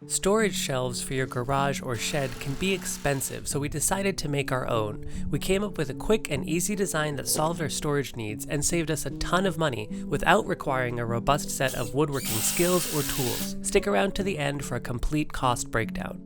Storage shelves for your garage or shed can be expensive, so we decided to make our own. We came up with a quick and easy design that solved our storage needs and saved us a ton of money without requiring a robust set of woodworking skills or tools. Stick around to the end for a complete cost breakdown.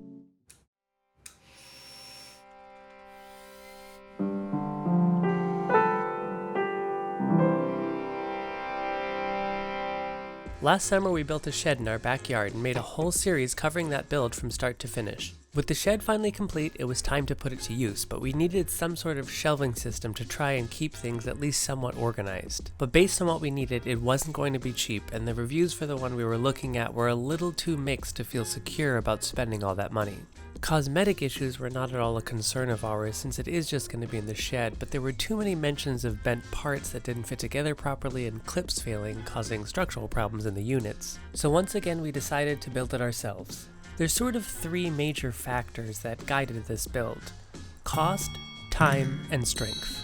Last summer we built a shed in our backyard and made a whole series covering that build from start to finish. With the shed finally complete, it was time to put it to use, but we needed some sort of shelving system to try and keep things at least somewhat organized. But based on what we needed, it wasn't going to be cheap, and the reviews for the one we were looking at were a little too mixed to feel secure about spending all that money. Cosmetic issues were not at all a concern of ours since it is just going to be in the shed, but there were too many mentions of bent parts that didn't fit together properly and clips failing, causing structural problems in the units. So once again we decided to build it ourselves. There's sort of three major factors that guided this build: cost, time, and strength.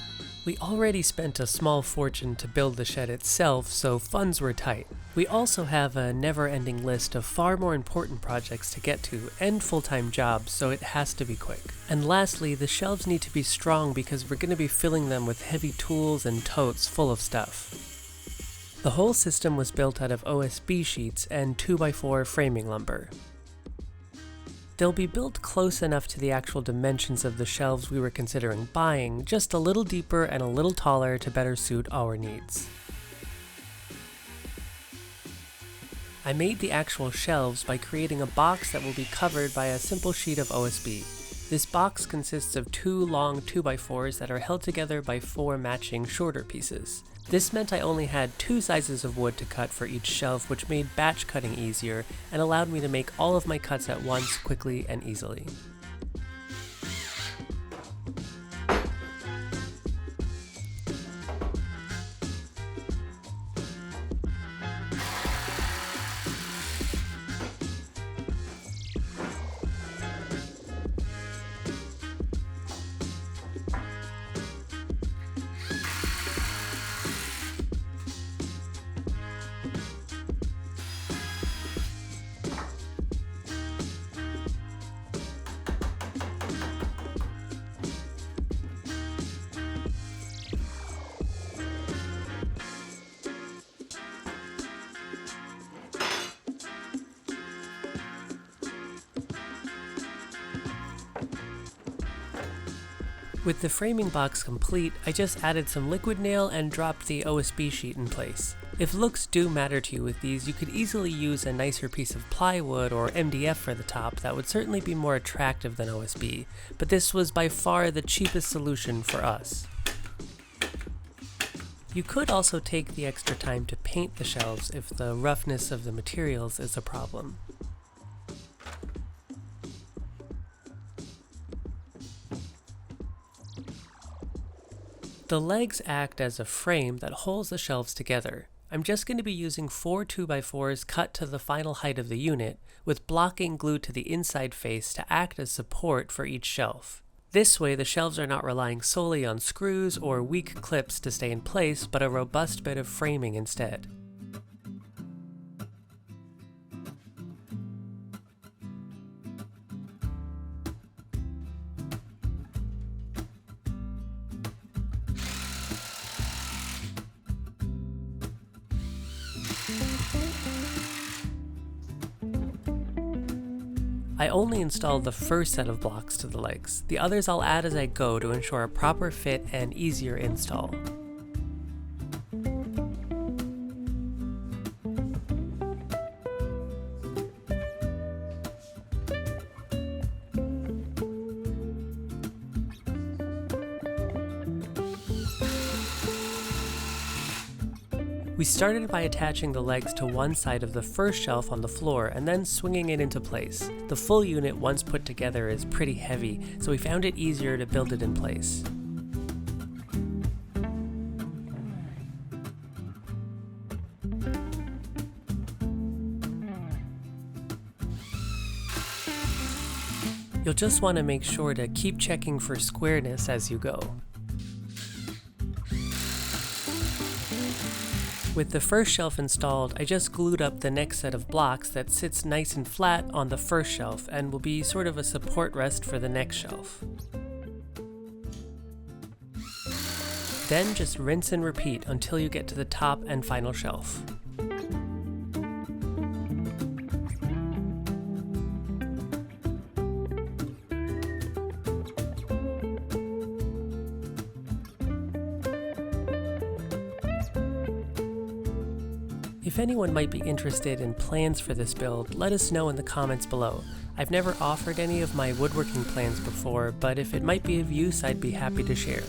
We already spent a small fortune to build the shed itself, so funds were tight. We also have a never-ending list of far more important projects to get to and full-time jobs, so it has to be quick. And lastly, the shelves need to be strong because we're going to be filling them with heavy tools and totes full of stuff. The whole system was built out of OSB sheets and 2x4 framing lumber. They'll be built close enough to the actual dimensions of the shelves we were considering buying, just a little deeper and a little taller to better suit our needs. I made the actual shelves by creating a box that will be covered by a simple sheet of OSB. This box consists of two long 2x4s that are held together by four matching shorter pieces. This meant I only had two sizes of wood to cut for each shelf, which made batch cutting easier and allowed me to make all of my cuts at once quickly and easily. With the framing box complete, I just added some liquid nail and dropped the OSB sheet in place. If looks do matter to you with these, you could easily use a nicer piece of plywood or MDF for the top that would certainly be more attractive than OSB, but this was by far the cheapest solution for us. You could also take the extra time to paint the shelves if the roughness of the materials is a problem. The legs act as a frame that holds the shelves together. I'm just going to be using 4 2x4s cut to the final height of the unit, with blocking glued to the inside face to act as support for each shelf. This way the shelves are not relying solely on screws or weak clips to stay in place, but a robust bit of framing instead. I only installed the first set of blocks to the legs. The others I'll add as I go to ensure a proper fit and easier install. We started by attaching the legs to one side of the first shelf on the floor and then swinging it into place. The full unit once put together is pretty heavy, so we found it easier to build it in place. You'll just want to make sure to keep checking for squareness as you go. With the first shelf installed, I just glued up the next set of blocks that sits nice and flat on the first shelf and will be sort of a support rest for the next shelf. Then just rinse and repeat until you get to the top and final shelf. If anyone might be interested in plans for this build, let us know in the comments below. I've never offered any of my woodworking plans before, but if it might be of use, I'd be happy to share.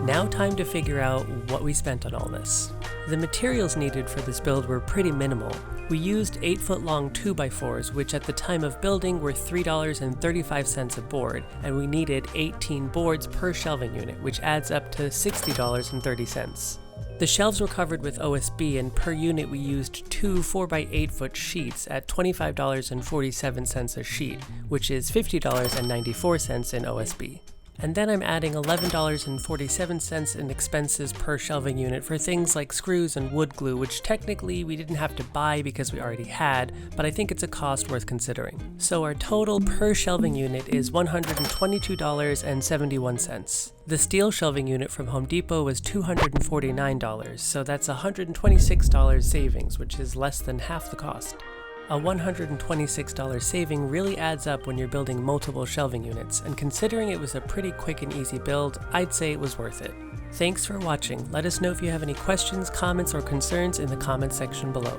Now time to figure out what we spent on all this. The materials needed for this build were pretty minimal. We used 8-foot long 2x4s, which at the time of building were $3.35 a board, and we needed 18 boards per shelving unit, which adds up to $60.30. The shelves were covered with OSB, and per unit we used 2 4x8-foot sheets at $25.47 a sheet, which is $50.94 in OSB. And then I'm adding $11.47 in expenses per shelving unit for things like screws and wood glue, which technically we didn't have to buy because we already had, but I think it's a cost worth considering. So our total per shelving unit is $122.71. The steel shelving unit from Home Depot was $249, so that's $126 savings, which is less than half the cost. A $126 saving really adds up when you're building multiple shelving units, and considering it was a pretty quick and easy build, I'd say it was worth it. Thanks for watching. Let us know if you have any questions, comments, or concerns in the comments section below.